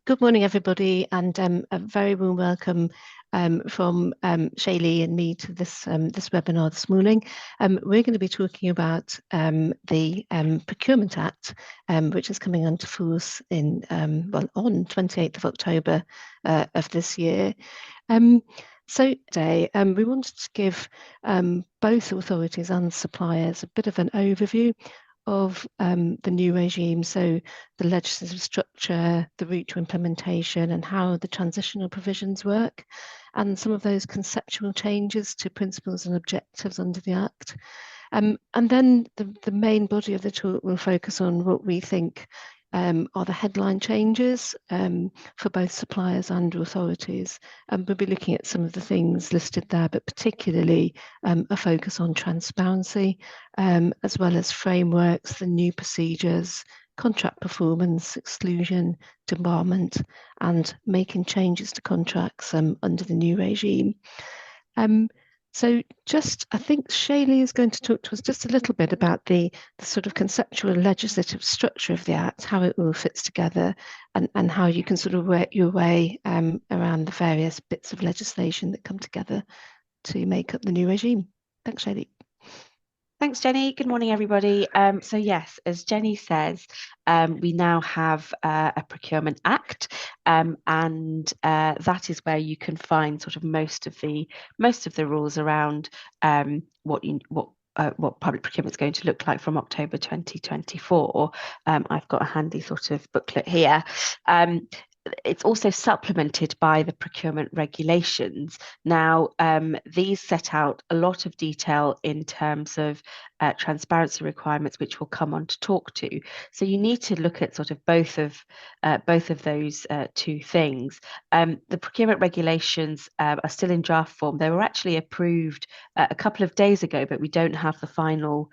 Good morning, everybody, and a very warm welcome from Shaylee and me to this webinar this morning. We're going to be talking about the Procurement Act, which is coming into force in on 28th of October of this year. So today we wanted to give both authorities and suppliers a bit of an overview of the new regime, so the legislative structure, the route to implementation, and how the transitional provisions work, and some of those conceptual changes to principles and objectives under the Act. And then the main body of the talk will focus on what we think are the headline changes for both suppliers and authorities. We'll be looking at some of the things listed there, but particularly a focus on transparency, as well as frameworks, the new procedures, contract performance, exclusion, debarment, and making changes to contracts under the new regime. So I think Shaylee is going to talk to us just a little bit about the sort of conceptual legislative structure of the Act, how it all fits together, and how you can sort of work your way around the various bits of legislation that come together to make up the new regime. Thanks, Shaylee. Thanks, Jenny. Good morning, everybody. So yes, as Jenny says, we now have a Procurement Act, and that is where you can find sort of most of the rules around what public procurement is going to look like from October 2024. I've got a handy sort of booklet here. It's also supplemented by the Procurement Regulations. Now, these set out a lot of detail in terms of transparency requirements, which we'll come on to talk to. So you need to look at sort of both of those two things. The Procurement Regulations are still in draft form. They were actually approved a couple of days ago, but we don't have the final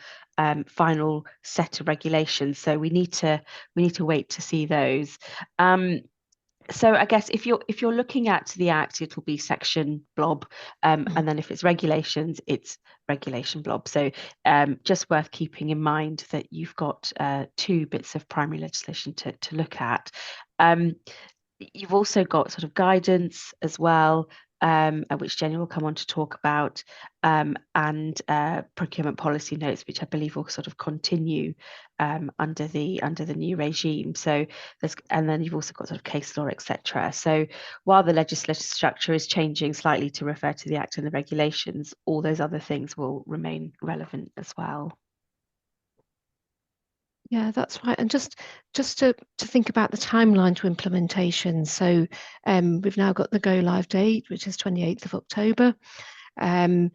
set of regulations. So we need to wait to see those. So I guess if you're looking at the Act, it'll be section blob, and then if it's regulations, it's regulation blob. So just worth keeping in mind that you've got two bits of primary legislation to look at. You've also got sort of guidance as well, which Jenny will come on to talk about, and procurement policy notes, which I believe will sort of continue under the new regime. So and then you've also got sort of case law, etc. So while the legislative structure is changing slightly to refer to the Act and the regulations, all those other things will remain relevant as well. Yeah, that's right. And just to think about the timeline to implementation. So we've now got the go live date, which is 28th of October. And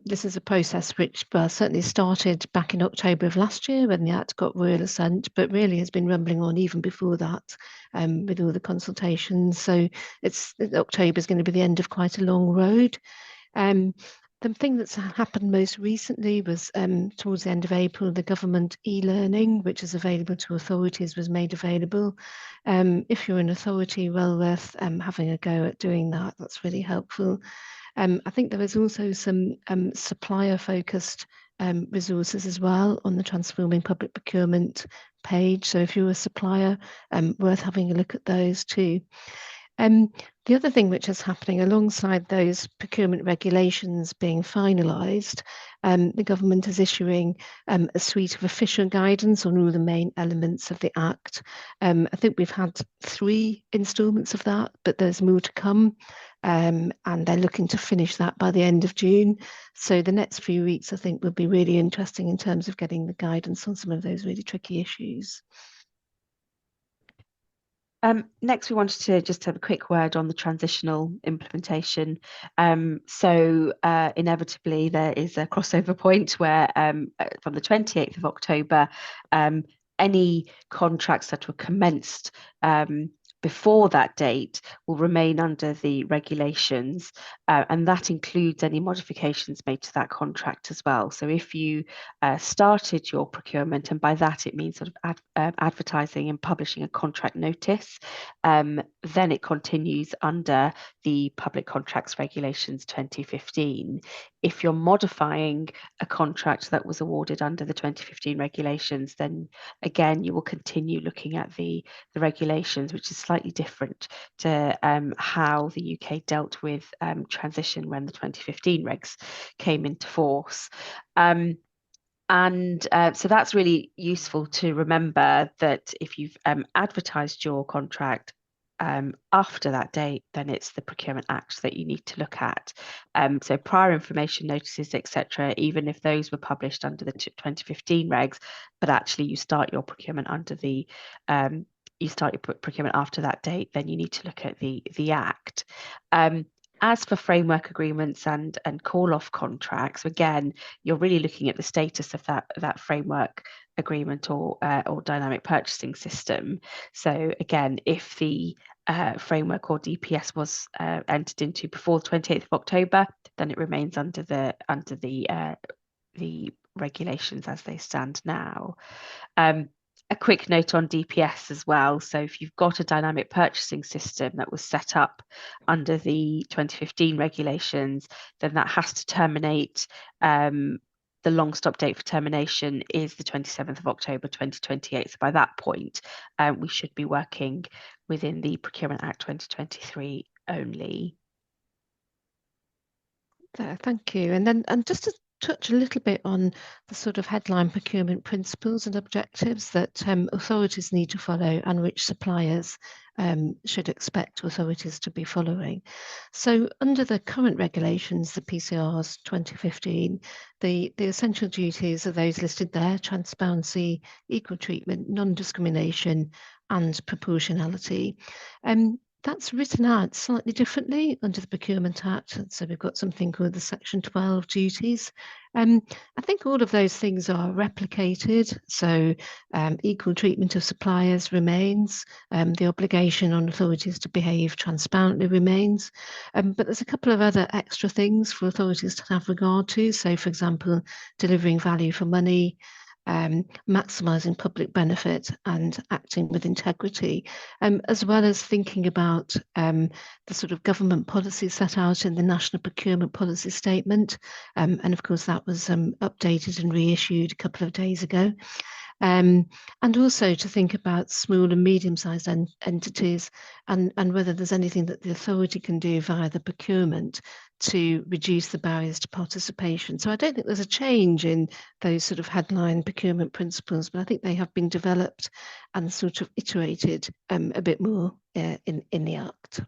this is a process which certainly started back in October of last year when the Act got royal assent, but really has been rumbling on even before that with all the consultations. So October is going to be the end of quite a long road. The thing that's happened most recently was towards the end of April, the government e-learning, which is available to authorities, was made available. If you're an authority, well worth having a go at doing that. That's really helpful. I think there is also some supplier-focused resources as well on the Transforming Public Procurement page. So if you're a supplier, worth having a look at those too. The other thing which is happening alongside those procurement regulations being finalised, the government is issuing a suite of official guidance on all the main elements of the Act. I think we've had 3 instalments of that, but there's more to come. And they're looking to finish that by the end of June. So the next few weeks, I think, will be really interesting in terms of getting the guidance on some of those really tricky issues. Next, we wanted to just have a quick word on the transitional implementation. So inevitably, there is a crossover point where from the 28th of October, any contracts that were commenced before that date will remain under the regulations, and that includes any modifications made to that contract as well. So if you started your procurement, and by that it means sort of advertising and publishing a contract notice, then it continues under the Public Contracts Regulations 2015. If you're modifying a contract that was awarded under the 2015 regulations, then again, you will continue looking at the regulations, which is slightly different to how the UK dealt with transition when the 2015 regs came into force. So that's really useful to remember that if you've advertised your contract after that date, then it's the Procurement Act that you need to look at. So prior information notices, etc., even if those were published under the 2015 regs, but actually you start your procurement under the you start your procurement after that date, then you need to look at the Act. As for framework agreements and call-off contracts, again, you're really looking at the status of that framework agreement or dynamic purchasing system. So again, if the framework or DPS was entered into before the 28th of October, then it remains under the regulations as they stand now. A quick note on DPS as well. So if you've got a dynamic purchasing system that was set up under the 2015 regulations, then that has to terminate. The long stop date for termination is the 27th of October 2028. So by that point, we should be working within the Procurement Act 2023 only. Thank you. And just to touch a little bit on the sort of headline procurement principles and objectives that authorities need to follow and which suppliers should expect authorities to be following. So under the current regulations, the PCRs 2015, the essential duties are those listed there: transparency, equal treatment, non-discrimination, and proportionality. That's written out slightly differently under the Procurement Act. So we've got something called the Section 12 duties. I think all of those things are replicated. So equal treatment of suppliers remains. The obligation on authorities to behave transparently remains. But there's a couple of other extra things for authorities to have regard to. So, for example, delivering value for money, maximising public benefit and acting with integrity, as well as thinking about the sort of government policy set out in the National Procurement Policy Statement. And of course, that was updated and reissued a couple of days ago. And also to think about small and medium-sized entities and whether there's anything that the authority can do via the procurement to reduce the barriers to participation. So I don't think there's a change in those sort of headline procurement principles, but I think they have been developed and sort of iterated a bit more in the Act.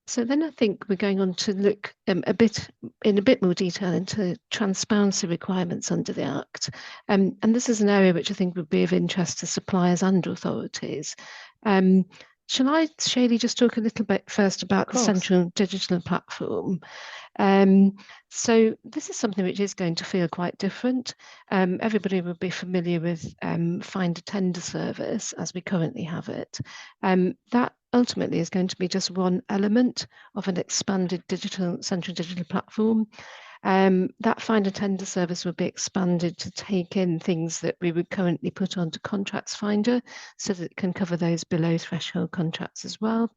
So then I think we're going on to look in a bit more detail into transparency requirements under the Act. And this is an area which I think would be of interest to suppliers and authorities. Shall I, Shaylee, just talk a little bit first about the central digital platform? So this is something which is going to feel quite different. Everybody will be familiar with Find a Tender service as we currently have it. That ultimately is going to be just one element of an expanded central digital platform. That Find a Tender service will be expanded to take in things that we would currently put onto Contracts Finder so that it can cover those below threshold contracts as well.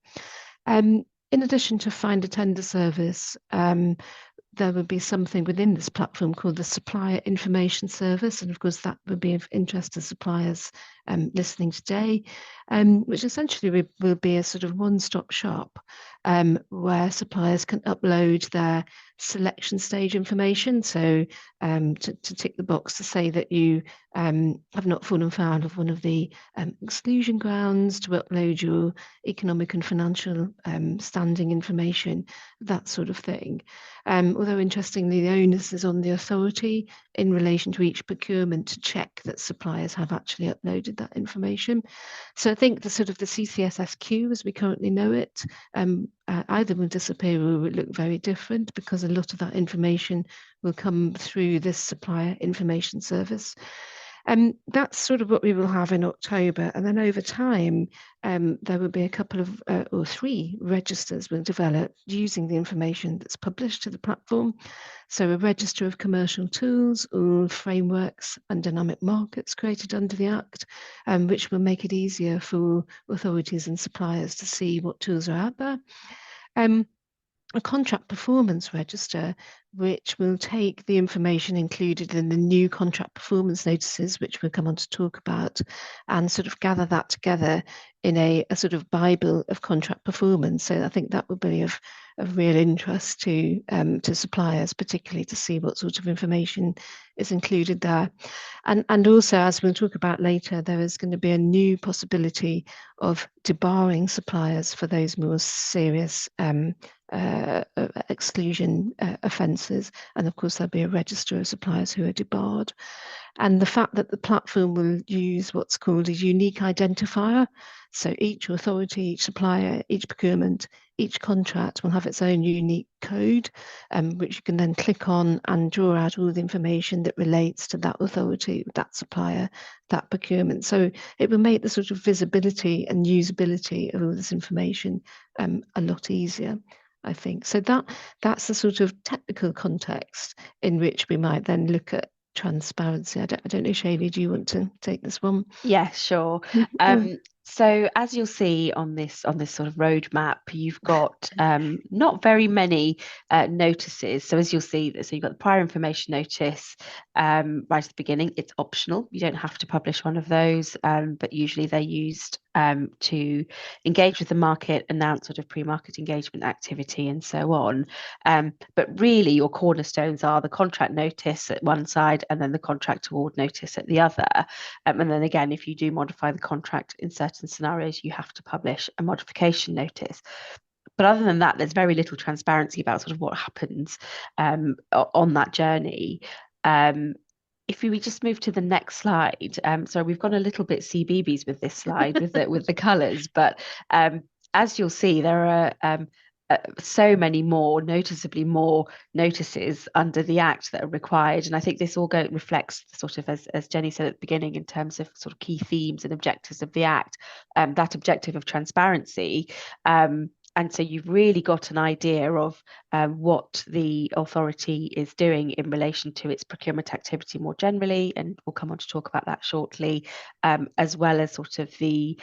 In addition to Find a Tender service, there would be something within this platform called the Supplier Information Service. And of course, that would be of interest to suppliers listening today, which essentially will be a sort of one-stop shop where suppliers can upload their selection stage information. So to tick the box to say that you have not fallen foul of one of the exclusion grounds, to upload your economic and financial standing information, that sort of thing. Although interestingly, the onus is on the authority in relation to each procurement to check that suppliers have actually uploaded that information. So I think the sort of the CCSSQ as we currently know it, either will disappear or will look very different, because a lot of that information will come through this supplier information service. That's sort of what we will have in October, and then over time, there will be a couple of or 3 registers will develop using the information that's published to the platform. So a register of commercial tools or frameworks and dynamic markets created under the Act, which will make it easier for authorities and suppliers to see what tools are out there. A contract performance register, which will take the information included in the new contract performance notices, which we'll come on to talk about, and sort of gather that together in a sort of Bible of contract performance. So I think that will be of real interest to suppliers, particularly to see what sort of information is included there. And also, as we'll talk about later, there is going to be a new possibility of debarring suppliers for those more serious exclusion offences, and of course there'll be a register of suppliers who are debarred. And the fact that the platform will use what's called a unique identifier, so each authority, each supplier, each procurement, each contract will have its own unique code, which you can then click on and draw out all the information that relates to that authority, that supplier, that procurement. So it will make the sort of visibility and usability of all this information a lot easier, I think. So that's the sort of technical context in which we might then look at transparency. I don't know, Shaylee, do you want to take this one? Yeah, sure. So as you'll see on this sort of roadmap, you've got not very many notices. So as you'll see, so you've got the prior information notice right at the beginning. It's optional. You don't have to publish one of those, but usually they're used to engage with the market, announce sort of pre-market engagement activity and so on. But really your cornerstones are the contract notice at one side and then the contract award notice at the other. And then again, if you do modify the contract in certain scenarios, you have to publish a modification notice. But other than that, there's very little transparency about sort of what happens on that journey. If we just move to the next slide, so we've gone a little bit CBeebies with this slide with the colours, but as you'll see, there are so many more, noticeably more notices under the Act that are required. And I think this all reflects sort of, as Jenny said at the beginning, in terms of sort of key themes and objectives of the Act, that objective of transparency. And so you've really got an idea of what the authority is doing in relation to its procurement activity more generally, and we'll come on to talk about that shortly, as well as sort of the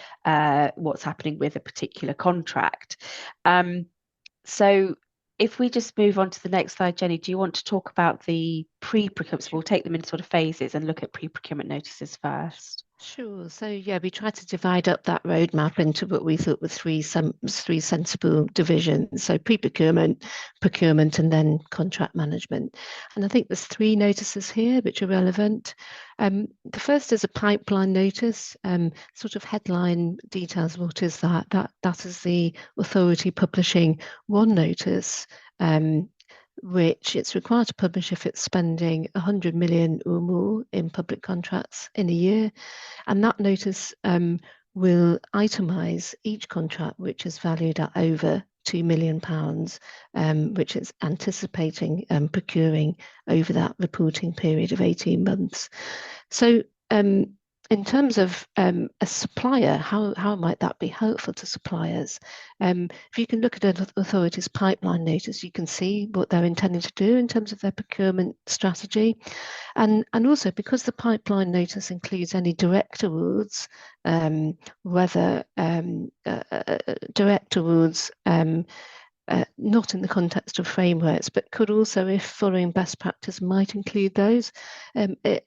what's happening with a particular contract. So if we just move on to the next slide, Jenny, do you want to talk about the pre-procurement? So we'll take them in sort of phases and look at pre-procurement notices first. Sure. So yeah, we tried to divide up that roadmap into what we thought were three sensible divisions. So pre-procurement, procurement, and then contract management. And I think there's 3 notices here which are relevant. The first is a pipeline notice. Sort of headline details. What is that? That is the authority publishing one notice, which it's required to publish if it's spending 100 million or more in public contracts in a year. And that notice will itemise each contract which is valued at over £2 million, which it's anticipating procuring over that reporting period of 18 months. So in terms of a supplier, how might that be helpful to suppliers? If you can look at an authority's pipeline notice, you can see what they're intending to do in terms of their procurement strategy. And also because the pipeline notice includes any direct awards, whether direct awards not in the context of frameworks, but could also, if following best practice, might include those.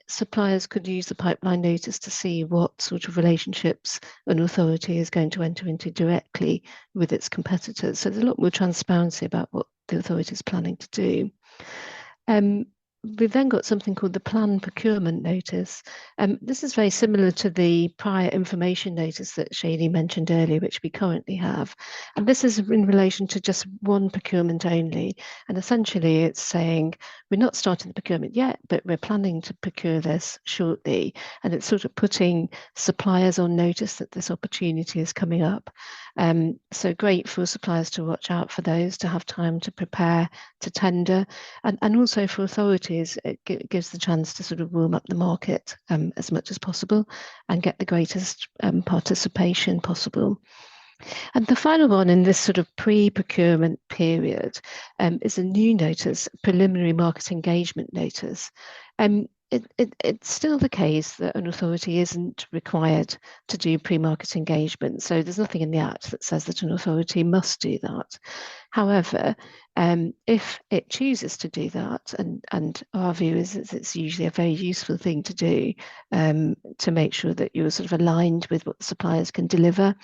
Suppliers could use the pipeline notice to see what sort of relationships an authority is going to enter into directly with its competitors. So there's a lot more transparency about what the authority is planning to do. We've then got something called the planned procurement notice. This is very similar to the prior information notice that Shaylee mentioned earlier, which we currently have. And this is in relation to just one procurement only. And essentially it's saying, we're not starting the procurement yet, but we're planning to procure this shortly. And it's sort of putting suppliers on notice that this opportunity is coming up. So great for suppliers to watch out for those, to have time to prepare, to tender, and also for authorities is it gives the chance to sort of warm up the market as much as possible and get the greatest participation possible. And the final one in this sort of pre-procurement period is a new notice, preliminary market engagement notice. It's still the case that an authority isn't required to do pre-market engagement. So there's nothing in the Act that says that an authority must do that. However, if it chooses to do that, and our view is that it's usually a very useful thing to do to make sure that you're sort of aligned with what the suppliers can deliver,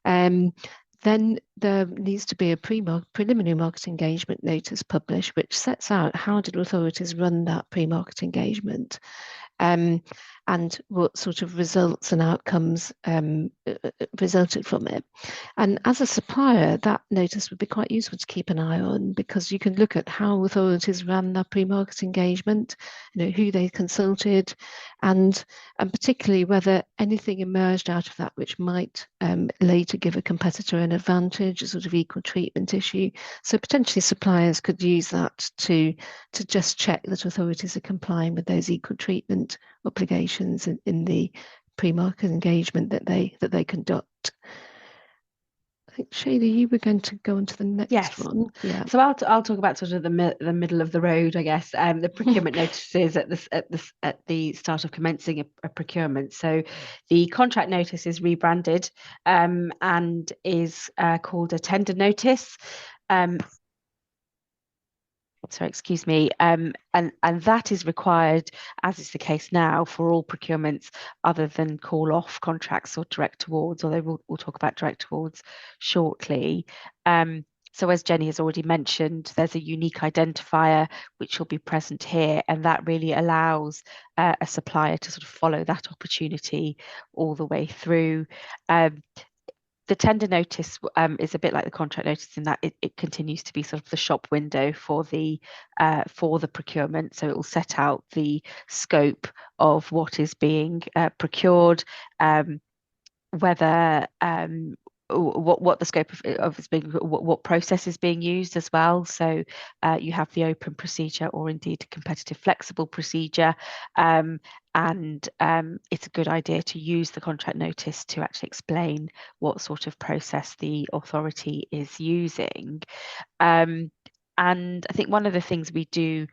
then there needs to be a preliminary market engagement notice published, which sets out how did authorities run that pre-market engagement, and what sort of results and outcomes resulted from it. And as a supplier, that notice would be quite useful to keep an eye on, because you can look at how authorities ran their pre-market engagement, who they consulted, and particularly whether anything emerged out of that which might later give a competitor an advantage, a sort of equal treatment issue. So potentially suppliers could use that to just check that authorities are complying with those equal treatment obligations in the pre-market engagement that they conduct. I think Shaylee, you were going to go on to the next one. Yeah. So I'll talk about sort of the middle of the road, I guess. The procurement notices at the start of commencing a procurement. So the contract notice is rebranded and is called a tender notice. Sorry, excuse me, and that is required, as is the case now, for all procurements other than call-off contracts or direct awards, although we'll talk about direct awards shortly. So as Jenny has already mentioned, there's a unique identifier which will be present here, and that really allows a supplier to sort of follow that opportunity all the way through. The tender notice is a bit like the contract notice in that it continues to be sort of the shop window for the procurement. So it will set out the scope of what is being procured, whether what the scope of is being, what process is being used as well. So you have the open procedure, or indeed competitive flexible procedure, and it's a good idea to use the contract notice to actually explain what sort of process the authority is using. And I think one of the things we do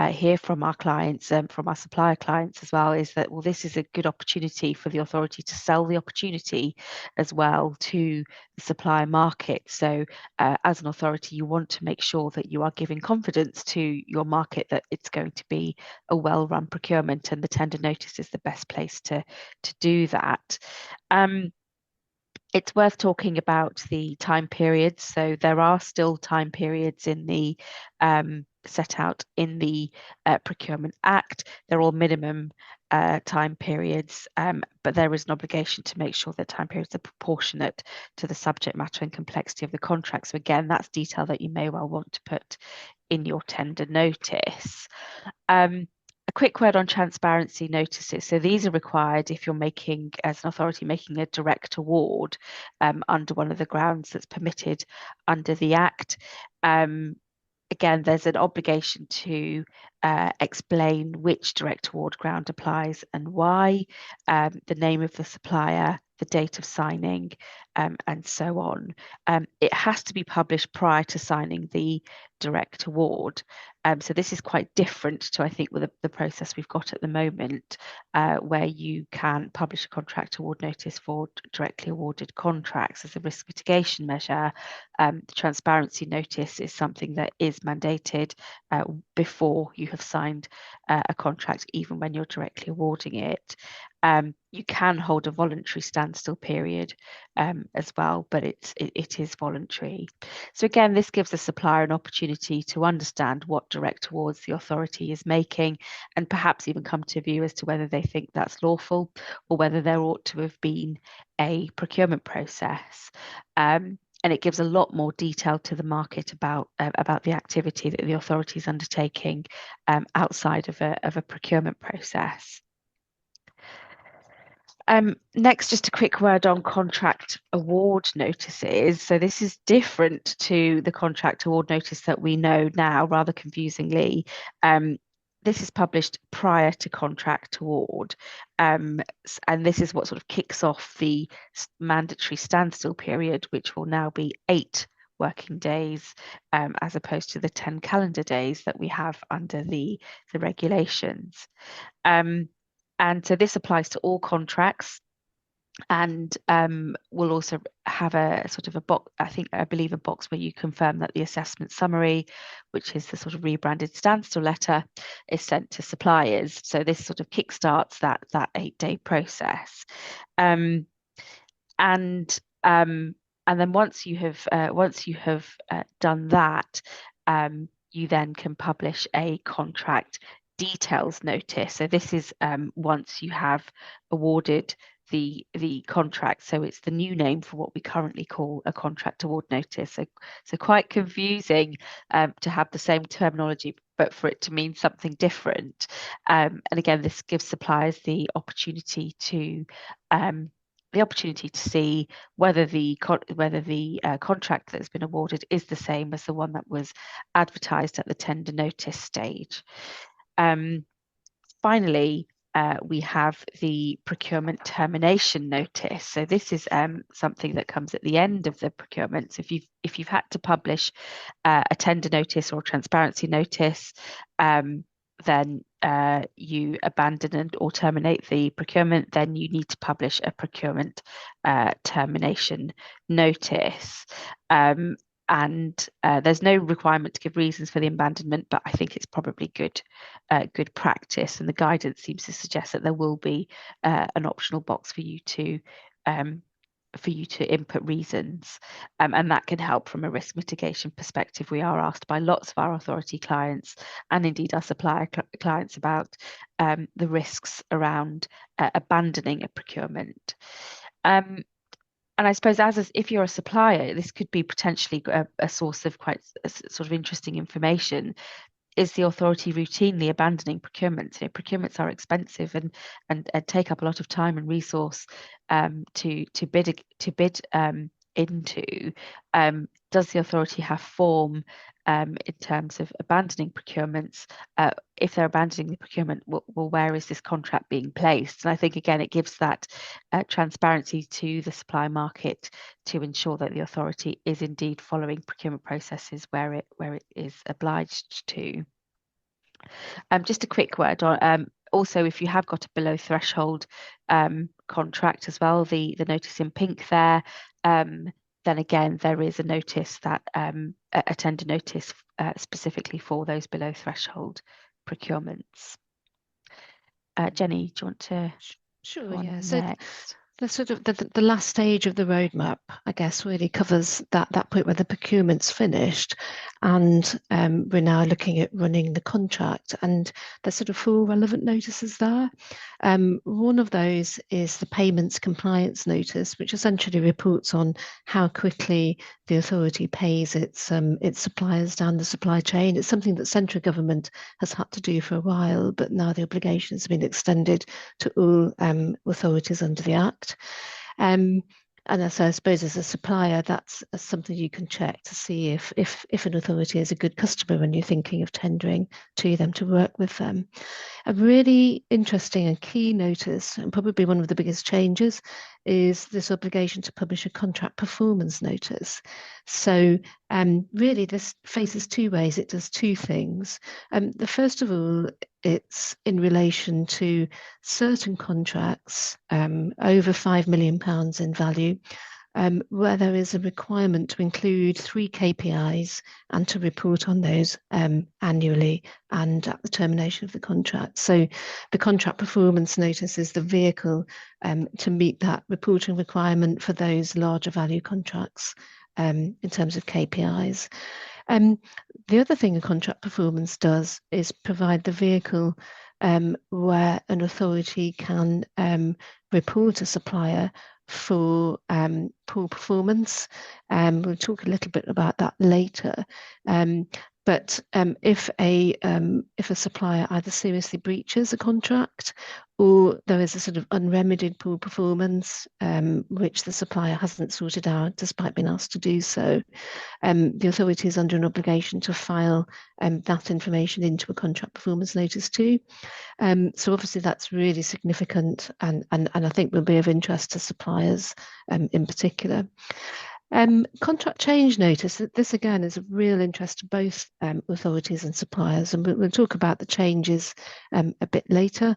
hear from our clients, from our supplier clients as well, is that, well, this is a good opportunity for the authority to sell the opportunity as well to the supplier market. So as an authority, you want to make sure that you are giving confidence to your market that it's going to be a well-run procurement, and the tender notice is the best place to do that. It's worth talking about the time periods. So there are still time periods in the set out in the Procurement Act. They're all minimum time periods, but there is an obligation to make sure that time periods are proportionate to the subject matter and complexity of the contract. So again, that's detail that you may well want to put in your tender notice. A quick word on transparency notices. So these are required if you're making, as an authority, making a direct award under one of the grounds that's permitted under the Act. Again, there's an obligation to explain which direct award ground applies and why, the name of the supplier, the date of signing, and so on. It has to be published prior to signing the direct award. So this is quite different to, I think, with the process we've got at the moment, where you can publish a contract award notice for directly awarded contracts as a risk mitigation measure. The transparency notice is something that is mandated before you have signed a contract, even when you're directly awarding it. You can hold a voluntary standstill period as well, but it is voluntary. So again, this gives the supplier an opportunity to understand what direct awards the authority is making, and perhaps even come to a view as to whether they think that's lawful or whether there ought to have been a procurement process. And it gives a lot more detail to the market about the activity that the authority is undertaking outside of a procurement process. Next, just a quick word on contract award notices. So this is different to the contract award notice that we know now, rather confusingly. this is published prior to contract award, and this is what sort of kicks off the mandatory standstill period, which will now be 8 working days, as opposed to the 10 calendar days that we have under the regulations. And so this applies to all contracts, and we'll also have a sort of a box, I believe a box where you confirm that the assessment summary, which is the sort of rebranded standstill letter, is sent to suppliers. So this sort of kickstarts that 8-day process. And then once you have done that, you then can publish a contract details notice. So this is once you have awarded the contract. So it's the new name for what we currently call a contract award notice. So quite confusing to have the same terminology, but for it to mean something different. And again, this gives suppliers the opportunity to see whether the contract that's been awarded is the same as the one that was advertised at the tender notice stage. Finally, we have the procurement termination notice. So this is something that comes at the end of the procurement. So if you've had to publish a tender notice or transparency notice, then you abandon or terminate the procurement, then you need to publish a procurement termination notice. And there's no requirement to give reasons for the abandonment, but I think it's probably good practice, and the guidance seems to suggest that there will be an optional box for you to input reasons, and that can help from a risk mitigation perspective. We are asked by lots of our authority clients, and indeed our supplier clients, about the risks around abandoning a procurement. And I suppose if you're a supplier, this could be potentially a source of quite sort of interesting information. Is the authority routinely abandoning procurements? Procurements are expensive and take up a lot of time and resource to bid into. Does the authority have form in terms of abandoning procurements? If they're abandoning the procurement, well, where is this contract being placed? And I think, again, it gives that transparency to the supply market to ensure that the authority is indeed following procurement processes where it is obliged to. Just a quick word on also, if you have got a below threshold contract as well, the notice in pink there, then again, there is a notice that a tender notice specifically for those below threshold procurements. Jenny, do you want to? Sure, yeah. So the sort of the last stage of the roadmap, I guess, really covers that point where the procurement's finished, and we're now looking at running the contract, and there's sort of 4 relevant notices there. One of those is the payments compliance notice, which essentially reports on how quickly the authority pays its suppliers down the supply chain. It's something that central government has had to do for a while, but now the obligations have been extended to all authorities under the Act. And so I suppose as a supplier, that's something you can check to see if an authority is a good customer when you're thinking of tendering to them to work with them. A really interesting and key notice, and probably one of the biggest changes, is this obligation to publish a contract performance notice. So really this faces 2 ways. It does 2 things. The first of all, it's in relation to certain contracts over £5 million in value, where there is a requirement to include 3 KPIs and to report on those annually and at the termination of the contract. So the contract performance notice is the vehicle to meet that reporting requirement for those larger value contracts in terms of KPIs. The other thing a contract performance does is provide the vehicle where an authority can report a supplier for poor performance. We'll talk a little bit about that later. But if a supplier either seriously breaches a contract, or there is a sort of unremedied poor performance, which the supplier hasn't sorted out despite being asked to do so, the authority is under an obligation to file that information into a contract performance notice too. So obviously that's really significant, and I think will be of interest to suppliers in particular. Contract change notice, this again is of real interest to both authorities and suppliers, and we'll talk about the changes a bit later.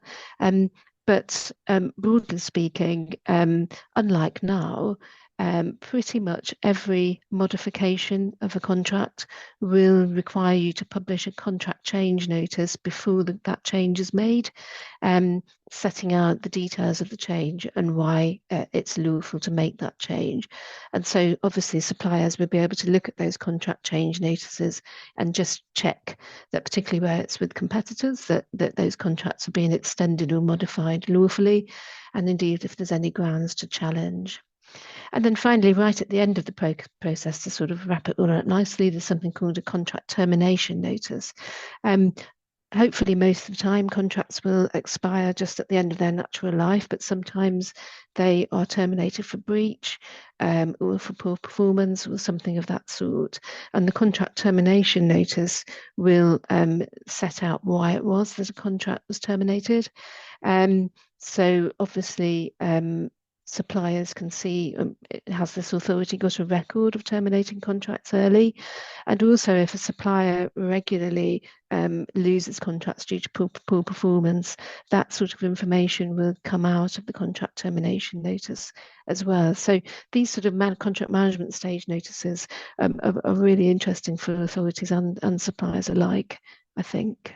But broadly speaking, unlike now, pretty much every modification of a contract will require you to publish a contract change notice before that change is made, setting out the details of the change and why it's lawful to make that change. And so obviously suppliers will be able to look at those contract change notices and just check that, particularly where it's with competitors, that those contracts are being extended or modified lawfully, and indeed if there's any grounds to challenge. And then finally, right at the end of the process, to sort of wrap it all up nicely, there's something called a contract termination notice. Hopefully most of the time contracts will expire just at the end of their natural life, but sometimes they are terminated for breach or for poor performance or something of that sort. And the contract termination notice will set out why it was that a contract was terminated. So obviously suppliers can see, has this authority got a record of terminating contracts early? And also if a supplier regularly loses contracts due to poor performance, that sort of information will come out of the contract termination notice as well. So these sort of contract management stage notices are really interesting for authorities and suppliers alike, I think.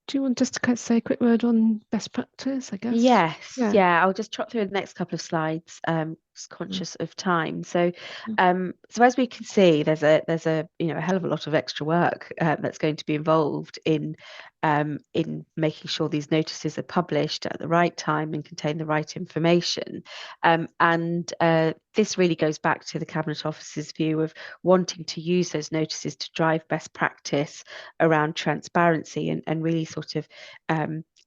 Do you want just to say a quick word on best practice, I guess? Yes, yeah. I'll just trot through the next couple of slides, just conscious of time. So, so as we can see, there's a a hell of a lot of extra work that's going to be involved in making sure these notices are published at the right time and contain the right information. And this really goes back to the Cabinet Office's view of wanting to use those notices to drive best practice around transparency and really sort of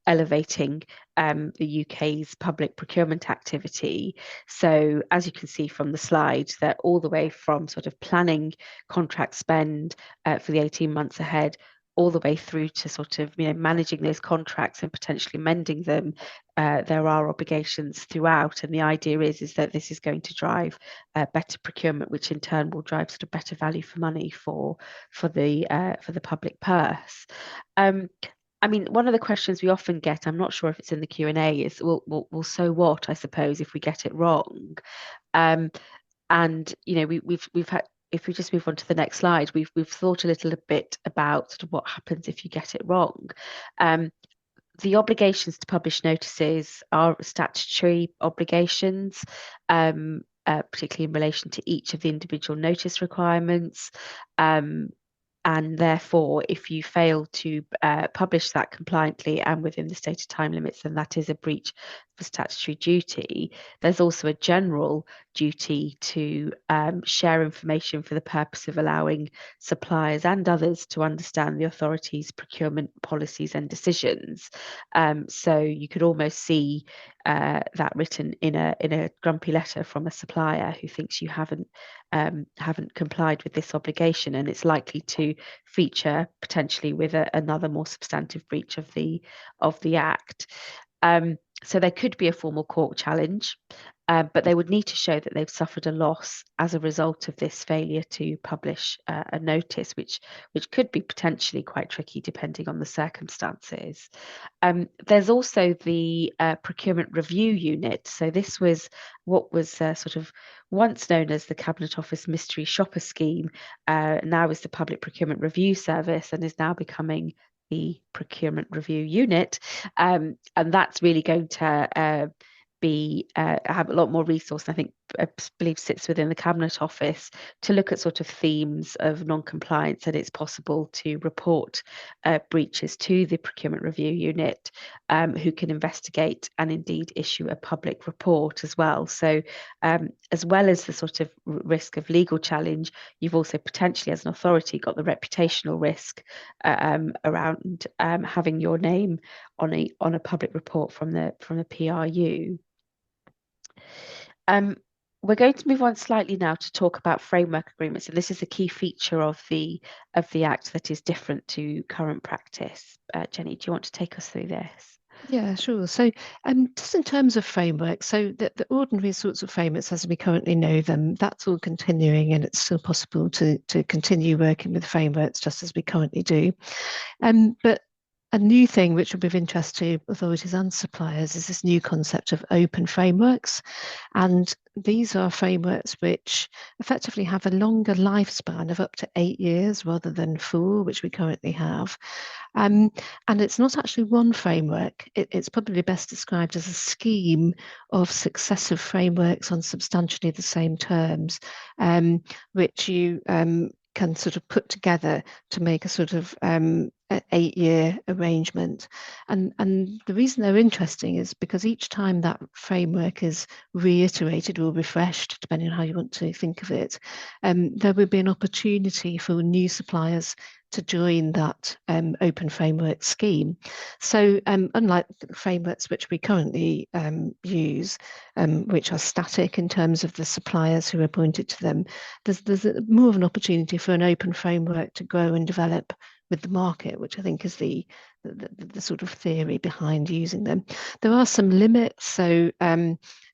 elevating the UK's public procurement activity. So as you can see from the slide, that all the way from sort of planning contract spend for the 18 months ahead, all the way through to sort of managing those contracts and potentially mending them, there are obligations throughout, and the idea is that this is going to drive better procurement, which in turn will drive sort of better value for money for the public purse. I mean, one of the questions we often get, I'm not sure if it's in the Q&A, is, well, so what, I suppose, if we get it wrong? And we've had, if we just move on to the next slide, we've thought a little bit about sort of what happens if you get it wrong. The obligations to publish notices are statutory obligations, particularly in relation to each of the individual notice requirements. And therefore, if you fail to publish that compliantly and within the stated time limits, then that is a breach of statutory duty. There's also a general duty to share information for the purpose of allowing suppliers and others to understand the authority's procurement policies and decisions. So you could almost see that written in a grumpy letter from a supplier who thinks you haven't complied with this obligation, and it's likely to feature potentially with another more substantive breach of the Act. So there could be a formal court challenge, but they would need to show that they've suffered a loss as a result of this failure to publish a notice, which could be potentially quite tricky depending on the circumstances. There's also the Procurement Review Unit. So this was what was sort of once known as the Cabinet Office Mystery Shopper Scheme, now is the Public Procurement Review Service, and is now becoming the Procurement Review Unit. And that's really going to be have a lot more resource. I think I believe sits within the Cabinet Office to look at sort of themes of non-compliance, and it's possible to report breaches to the Procurement Review Unit, who can investigate and indeed issue a public report as well. So as well as the sort of risk of legal challenge, you've also potentially as an authority got the reputational risk around having your name on a public report from the PRU. We're going to move on slightly now to talk about framework agreements, and this is a key feature of the Act that is different to current practice. Jenny, do you want to take us through this? Yeah, sure. So just in terms of framework, so the ordinary sorts of frameworks as we currently know them, that's all continuing, and it's still possible to continue working with frameworks just as we currently do. But a new thing which will be of interest to authorities and suppliers is this new concept of open frameworks. And these are frameworks which effectively have a longer lifespan of up to 8 years rather than 4, which we currently have. And it's not actually one framework. It's probably best described as a scheme of successive frameworks on substantially the same terms, which you can sort of put together to make a sort of 8-year arrangement. And the reason they're interesting is because each time that framework is reiterated or refreshed, depending on how you want to think of it, there will be an opportunity for new suppliers to join that open framework scheme. So unlike the frameworks which we currently use, which are static in terms of the suppliers who are appointed to them, there's more of an opportunity for an open framework to grow and develop with the market, which I think is the sort of theory behind using them. There are some limits, so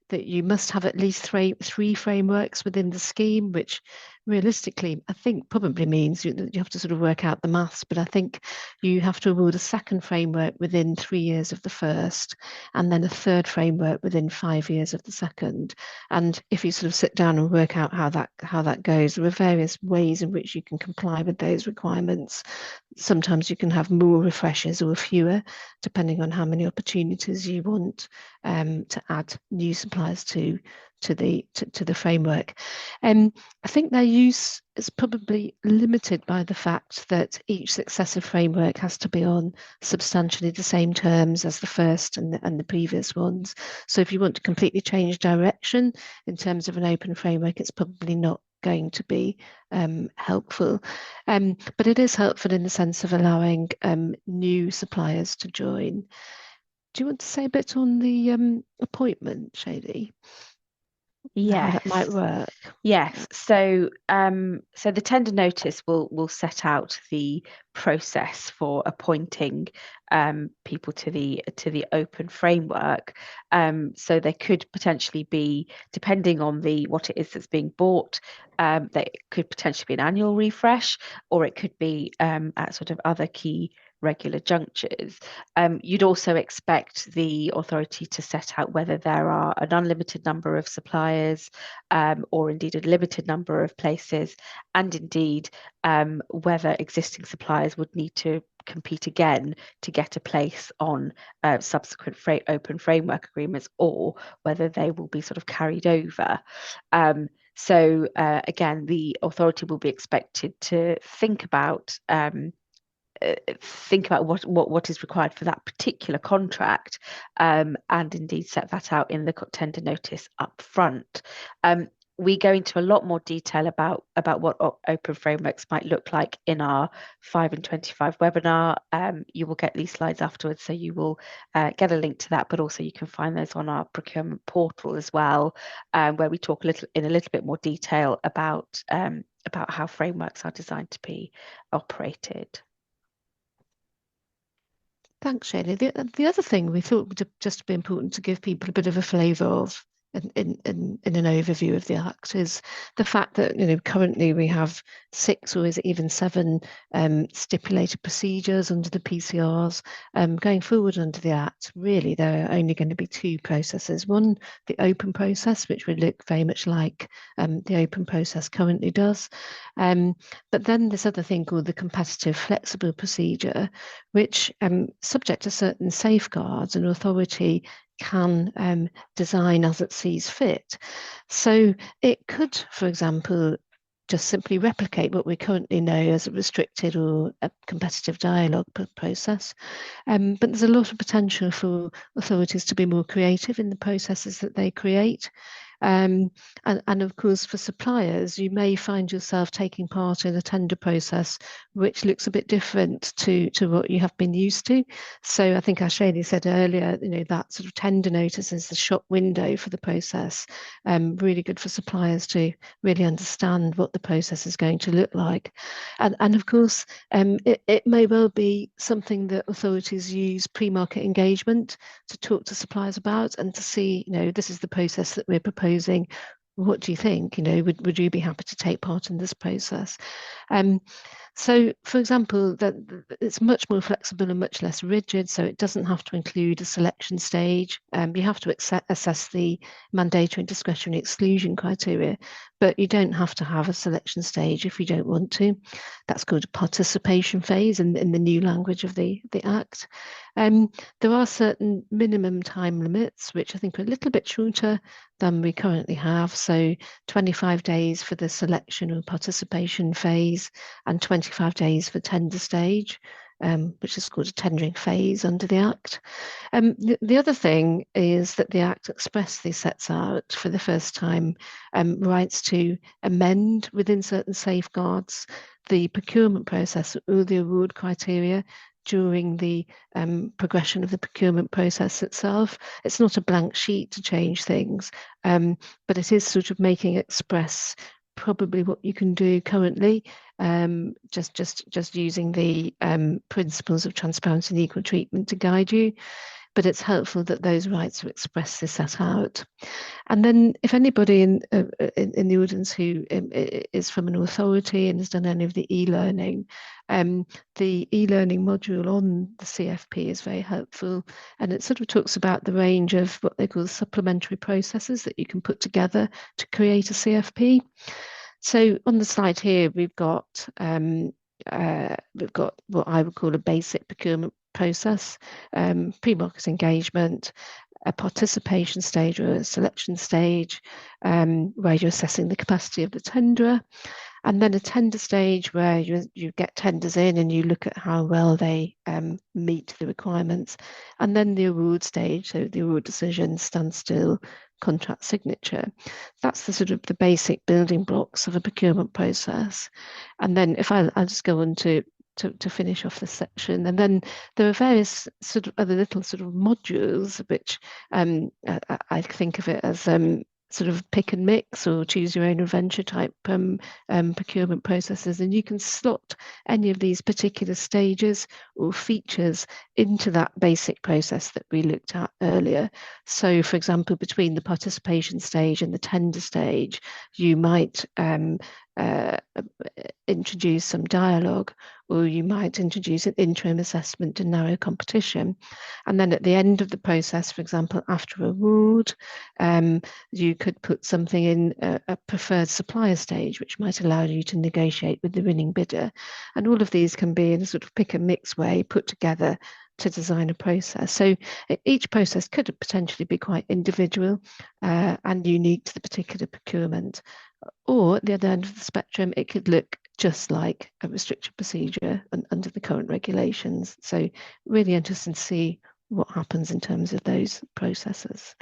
that you must have at least three frameworks within the scheme, which realistically I think probably means you have to sort of work out the maths, but I think you have to award a second framework within 3 years of the first, and then a third framework within 5 years of the second. And if you sort of sit down and work out how that goes, there are various ways in which you can comply with those requirements. Sometimes you can have more refreshers or fewer, depending on how many opportunities you want to add new suppliers to the framework. I think their use is probably limited by the fact that each successive framework has to be on substantially the same terms as the first and the previous ones. So if you want to completely change direction in terms of an open framework, it's probably not going to be helpful. But it is helpful in the sense of allowing new suppliers to join. Do you want to say a bit on the appointment, Shady? Yes. How that might work? Yes. So so the tender notice will set out the process for appointing people to the open framework. So there could potentially be, depending on what it is that's being bought, there could potentially be an annual refresh, or it could be at sort of other key regular junctures. You'd also expect the authority to set out whether there are an unlimited number of suppliers, or indeed a limited number of places, and indeed whether existing suppliers would need to compete again to get a place on subsequent open framework agreements, or whether they will be sort of carried over. So again, the authority will be expected to think about what is required for that particular contract, and indeed set that out in the tender notice up front. We go into a lot more detail about what open frameworks might look like in our 5 and 25 webinar. You will get these slides afterwards, so you will get a link to that, but also you can find those on our procurement portal as well, where we talk in a little bit more detail about how frameworks are designed to be operated. Thanks, Shelley. The other thing we thought would just be important to give people a bit of a flavour of in an overview of the Act is the fact that currently we have 6 or is it even 7 stipulated procedures under the PCRs. Going forward under the Act, really there are only going to be 2 processes. One, the open process, which would look very much like the open process currently does. But then this other thing called the competitive flexible procedure, which subject to certain safeguards, an authority can design as it sees fit. So it could, for example, just simply replicate what we currently know as a restricted or a competitive dialogue process. But there's a lot of potential for authorities to be more creative in the processes that they create. And of course, for suppliers, you may find yourself taking part in a tender process which looks a bit different to what you have been used to. So I think, as Shani said earlier, that sort of tender notice is the shop window for the process. Really good for suppliers to really understand what the process is going to look like. And of course, it may well be something that authorities use pre-market engagement to talk to suppliers about and to see, this is the process that we're proposing. What do you think? Would you be happy to take part in this process? So, for example, that it's much more flexible and much less rigid, so it doesn't have to include a selection stage. You have to assess the mandatory and discretionary exclusion criteria, but you don't have to have a selection stage if you don't want to. That's called a participation phase in the new language of the Act. There are certain minimum time limits, which I think are a little bit shorter than we currently have. So 25 days for the selection or participation phase and 25 days for tender stage, which is called a tendering phase under the Act. The other thing is that the Act expressly sets out for the first time rights to amend within certain safeguards the procurement process or the award criteria during the progression of the procurement process itself. It's not a blank sheet to change things, but it is sort of making express probably what you can do currently, just using the principles of transparency and equal treatment to guide you. But it's helpful that those rights are expressly set out. And then if anybody in the audience who is from an authority and has done any of the e-learning, the e-learning module on the CFP is very helpful, and it sort of talks about the range of what they call supplementary processes that you can put together to create a CFP. So on the slide here, we've got what I would call a basic procurement process, pre-market engagement, a participation stage or a selection stage, where you're assessing the capacity of the tenderer, and then a tender stage where you get tenders in and you look at how well they meet the requirements, and then the award stage, so the award decision, standstill, contract signature. That's the sort of the basic building blocks of a procurement process. And then if I'll just go on to finish off this section. And then there are various sort of other little sort of modules, which I think of it as sort of pick and mix or choose your own adventure type procurement processes. And you can slot any of these particular stages or features into that basic process that we looked at earlier. So, for example, between the participation stage and the tender stage, you might introduce some dialogue, or you might introduce an interim assessment to narrow competition. And then at the end of the process, for example, after award, you could put something in a preferred supplier stage, which might allow you to negotiate with the winning bidder. And all of these can be in a sort of pick and mix way put together to design a process. So each process could potentially be quite individual and unique to the particular procurement. Or at the other end of the spectrum, it could look just like a restricted procedure under the current regulations. So really interesting to see what happens in terms of those processes.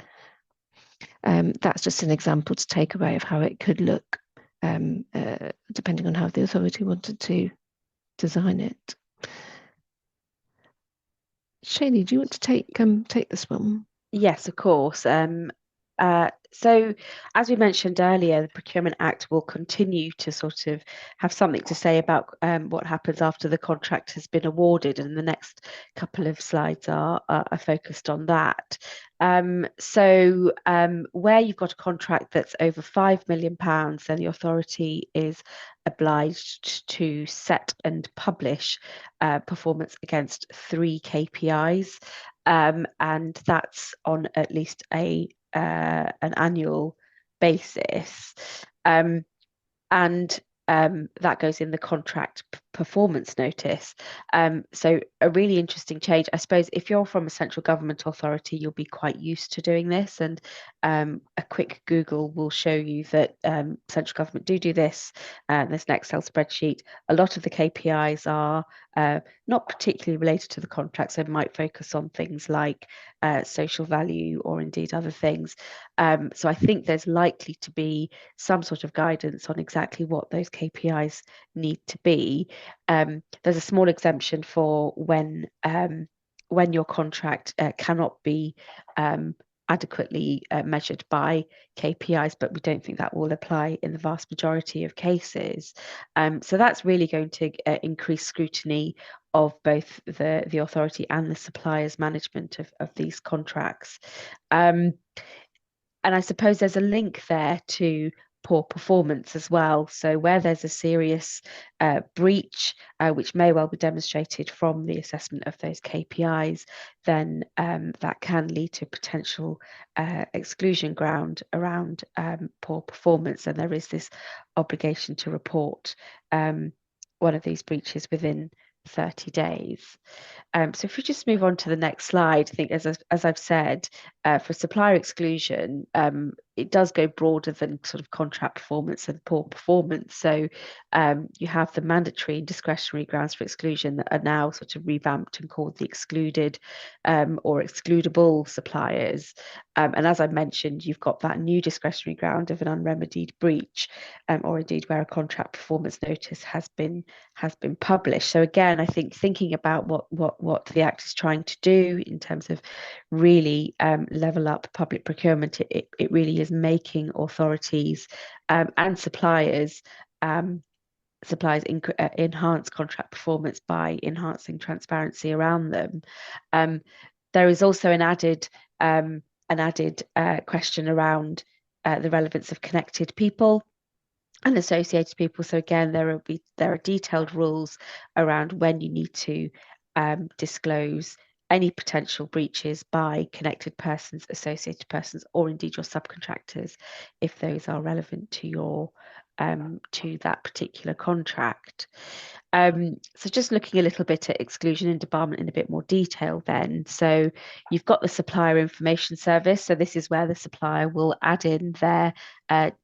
That's just an example to take away of how it could look, depending on how the authority wanted to design it. Shani, do you want to take this one? Yes, of course. So, as we mentioned earlier, the Procurement Act will continue to sort of have something to say about what happens after the contract has been awarded, and the next couple of slides are focused on that. Where you've got a contract that's over £5 million, then the authority is obliged to set and publish performance against 3 KPIs, and that's on at least an annual basis, and that goes in the contract performance notice. So a really interesting change. I suppose if you're from a central government authority, you'll be quite used to doing this, and a quick Google will show you that central government do this. There's an Excel spreadsheet. A lot of the KPIs are not particularly related to the contract, so might focus on things like social value or indeed other things. So I think there's likely to be some sort of guidance on exactly what those KPIs need to be. There's a small exemption for when your contract cannot be adequately measured by KPIs, but we don't think that will apply in the vast majority of cases. So that's really going to increase scrutiny of both the authority and the supplier's management of these contracts. And I suppose there's a link there to poor performance as well. So where there's a serious breach, which may well be demonstrated from the assessment of those KPIs, then that can lead to potential exclusion ground around poor performance. And there is this obligation to report one of these breaches within 30 days. So if we just move on to the next slide, I think as I've said, for supplier exclusion, it does go broader than sort of contract performance and poor performance. So you have the mandatory and discretionary grounds for exclusion that are now sort of revamped and called the excluded or excludable suppliers. And as I mentioned, you've got that new discretionary ground of an unremedied breach, or indeed where a contract performance notice has been published. So again, I think thinking about what the Act is trying to do in terms of really level up public procurement, it really is making authorities and suppliers enhance contract performance by enhancing transparency around them. There is also an added question around the relevance of connected people and associated people. So again, there are detailed rules around when you need to disclose any potential breaches by connected persons, associated persons, or indeed your subcontractors, if those are relevant to your to that particular contract. So just looking a little bit at exclusion and debarment in a bit more detail then. So you've got the supplier information service. So this is where the supplier will add in their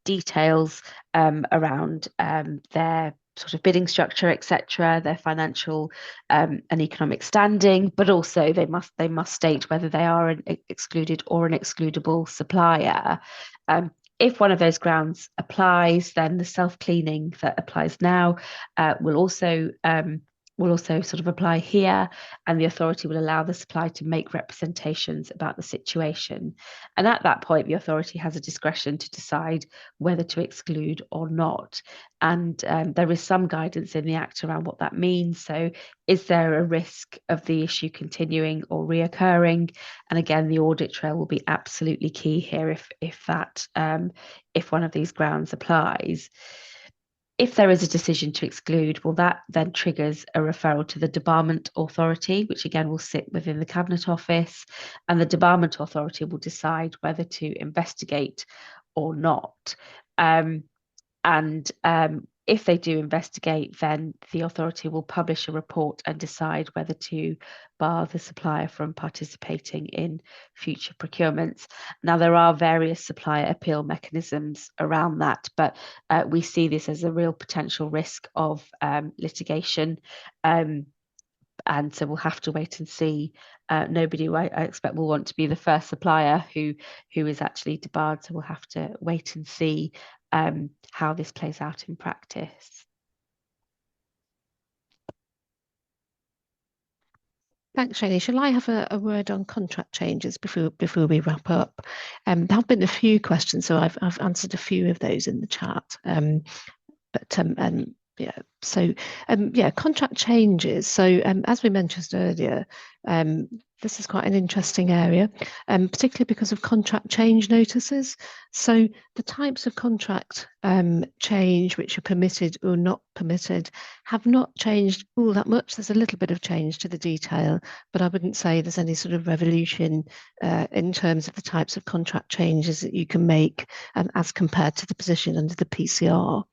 details around their sort of bidding structure, etc., their financial and economic standing, but also they must state whether they are an excluded or an excludable supplier. If one of those grounds applies, then the self-cleaning that applies now will also sort of apply here, and the authority will allow the supplier to make representations about the situation. And at that point, the authority has a discretion to decide whether to exclude or not. And there is some guidance in the Act around what that means. So is there a risk of the issue continuing or reoccurring? And again, the audit trail will be absolutely key here if one of these grounds applies. If there is a decision to exclude, well, that then triggers a referral to the debarment authority, which again will sit within the Cabinet Office, and the debarment authority will decide whether to investigate or not. If they do investigate, then the authority will publish a report and decide whether to bar the supplier from participating in future procurements. Now, there are various supplier appeal mechanisms around that, but we see this as a real potential risk of litigation. And so we'll have to wait and see. Nobody, I expect, will want to be the first supplier who is actually debarred. So we'll have to wait and see how this plays out in practice. Thanks, Shani. Shall I have a word on contract changes before we wrap up? There have been a few questions, so I've answered a few of those in the chat. Contract changes. So as we mentioned earlier, this is quite an interesting area, particularly because of contract change notices. So the types of contract change, which are permitted or not permitted, have not changed all that much. There's a little bit of change to the detail, but I wouldn't say there's any sort of revolution in terms of the types of contract changes that you can make as compared to the position under the PCR.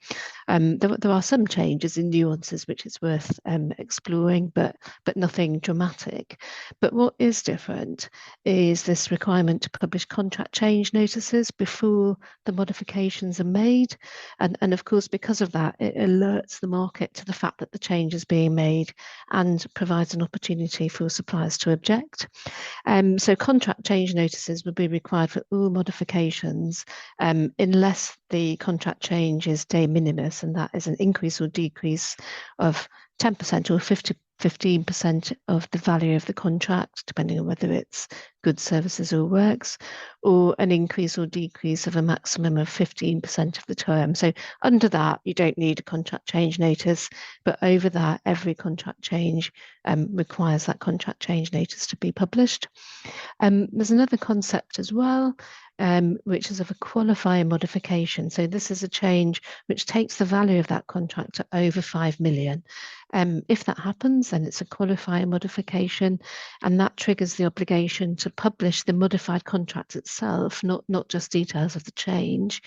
There are some changes in nuances which it's worth exploring, but nothing dramatic. But what is different is this requirement to publish contract change notices before the modifications are made. And of course, because of that, it alerts the market to the fact that the change is being made and provides an opportunity for suppliers to object. So contract change notices would be required for all modifications unless the contract change is de minimis, and that is an increase or decrease of 10% or 15% of the value of the contract, depending on whether it's goods, services or works, or an increase or decrease of a maximum of 15% of the term. So under that, you don't need a contract change notice, but over that, every contract change requires that contract change notice to be published. There's another concept as well, which is of a qualifying modification. So this is a change which takes the value of that contract to over 5 million. If that happens, then it's a qualifying modification, and that triggers the obligation to publish the modified contract itself, not just details of the change,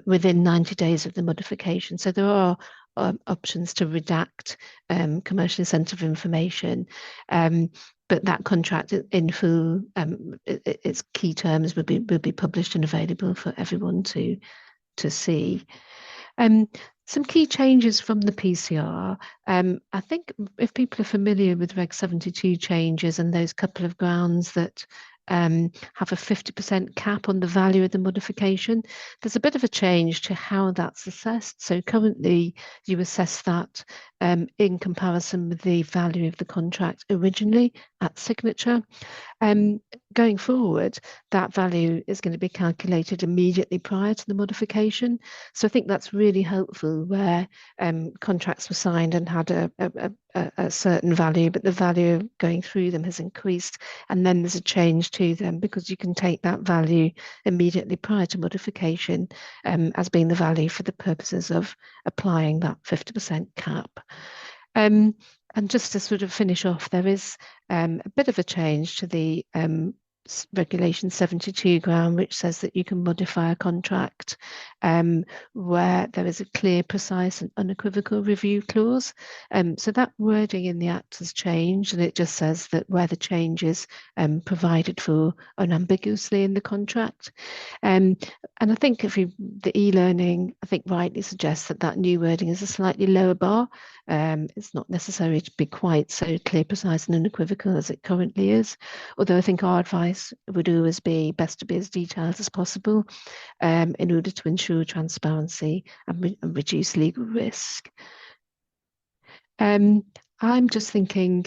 within 90 days of the modification. So there are options to redact commercially sensitive information, but that contract in full, its key terms will be published and available for everyone to see. Some key changes from the PCR. I think if people are familiar with Reg 72 changes and those couple of grounds that have a 50% cap on the value of the modification, there's a bit of a change to how that's assessed. So currently you assess that in comparison with the value of the contract originally at signature. Going forward, that value is going to be calculated immediately prior to the modification. So I think that's really helpful where contracts were signed and had a certain value, but the value going through them has increased, and then there's a change to them because you can take that value immediately prior to modification as being the value for the purposes of applying that 50% cap. And just to sort of finish off, there is a bit of a change to the Regulation 72 ground, which says that you can modify a contract where there is a clear, precise and unequivocal review clause. So that wording in the Act has changed, and it just says that where the change is provided for unambiguously in the contract. And I think the e-learning, I think rightly suggests that new wording is a slightly lower bar. It's not necessary to be quite so clear, precise and unequivocal as it currently is, although I think our advice would always be best to be as detailed as possible in order to ensure transparency and reduce legal risk. I'm just thinking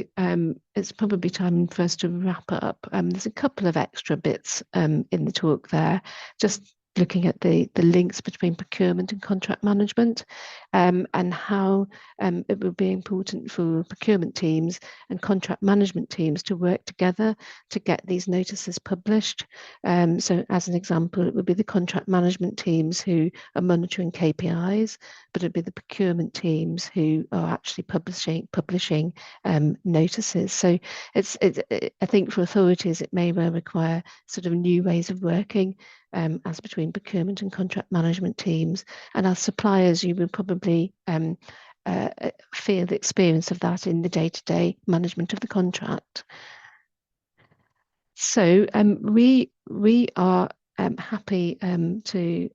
it's probably time for us to wrap up. There's a couple of extra bits in the talk there, just looking at the links between procurement and contract management, and how it will be important for procurement teams and contract management teams to work together to get these notices published. So as an example, it would be the contract management teams who are monitoring KPIs, but it would be the procurement teams who are actually publishing notices. So I think for authorities, it may well require sort of new ways of working as between procurement and contract management teams. And as suppliers, you will probably feel the experience of that in the day-to-day management of the contract. So we are happy to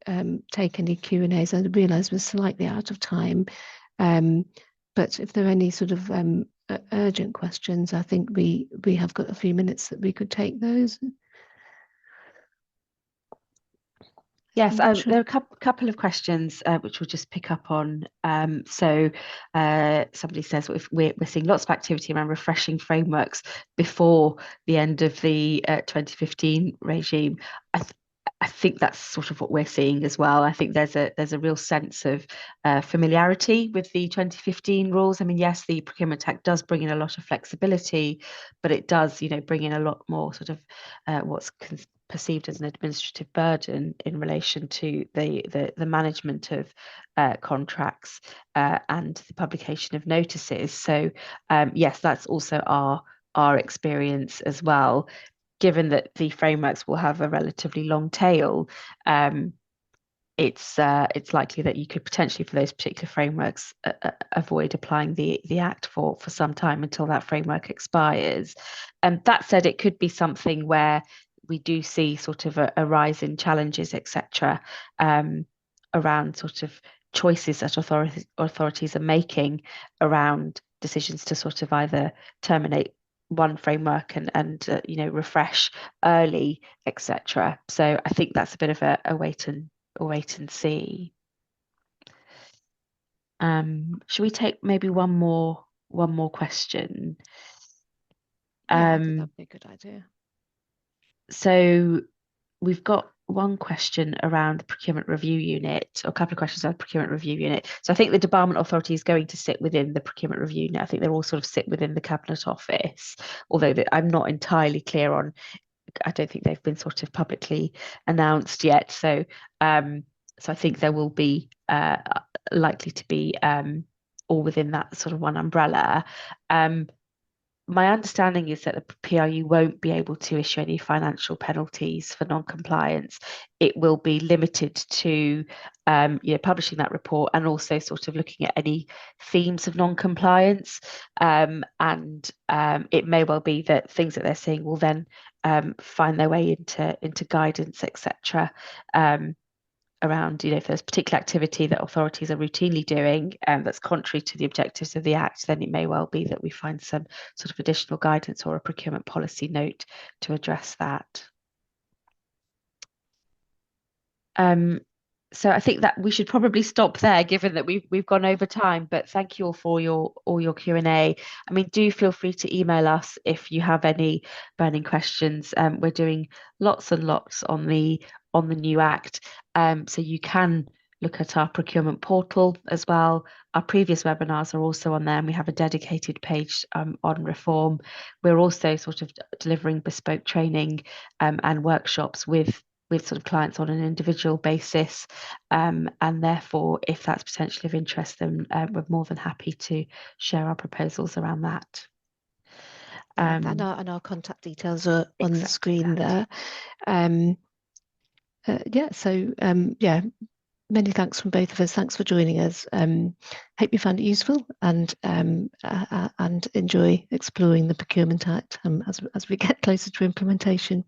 take any Q&As. I realise we're slightly out of time, but if there are any sort of urgent questions, I think we have got a few minutes that we could take those. Yes, there are a couple of questions which we'll just pick up on. So somebody says we're seeing lots of activity around refreshing frameworks before the end of the 2015 regime. I think that's sort of what we're seeing as well. I think there's a real sense of familiarity with the 2015 rules. I mean, yes, the Procurement Act does bring in a lot of flexibility, but it does, bring in a lot more sort of what's perceived as an administrative burden in relation to the management of contracts and the publication of notices. So yes, that's also our experience as well, given that the frameworks will have a relatively long tail. It's likely that you could potentially, for those particular frameworks, avoid applying the Act for some time until that framework expires. And that said, it could be something where we do see sort of a rise in challenges, etc., around sort of choices that authorities are making around decisions to sort of either terminate one framework and refresh early, etc. So I think that's a bit of a wait and see. Should we take maybe one more question? Yeah, I think that'd be a good idea. So we've got one question around the procurement review unit, or a couple of questions around the procurement review unit. So I think the debarment authority is going to sit within the procurement review unit. I think they're all sort of sit within the Cabinet Office, although I'm not entirely clear on, I don't think they've been sort of publicly announced yet. So I think there will be likely to be all within that sort of one umbrella. My understanding is that the PRU won't be able to issue any financial penalties for non-compliance. It will be limited to publishing that report and also sort of looking at any themes of non-compliance. And it may well be that things that they're seeing will then find their way into guidance, etc. Around, if there's particular activity that authorities are routinely doing that's contrary to the objectives of the Act, then it may well be that we find some sort of additional guidance or a procurement policy note to address that. So I think that we should probably stop there, given that we've gone over time. But thank you all for your Q&A. I mean, do feel free to email us if you have any burning questions. We're doing lots and lots on the new Act, so you can look at our procurement portal as well. Our previous webinars are also on there, and we have a dedicated page on reform. We're also sort of delivering bespoke training and workshops with sort of clients on an individual basis, and therefore, if that's potentially of interest, then we're more than happy to share our proposals around that. And our contact details are on the screen there. Many thanks from both of us. Thanks for joining us. Hope you found it useful and enjoy exploring the Procurement Act as we get closer to implementation.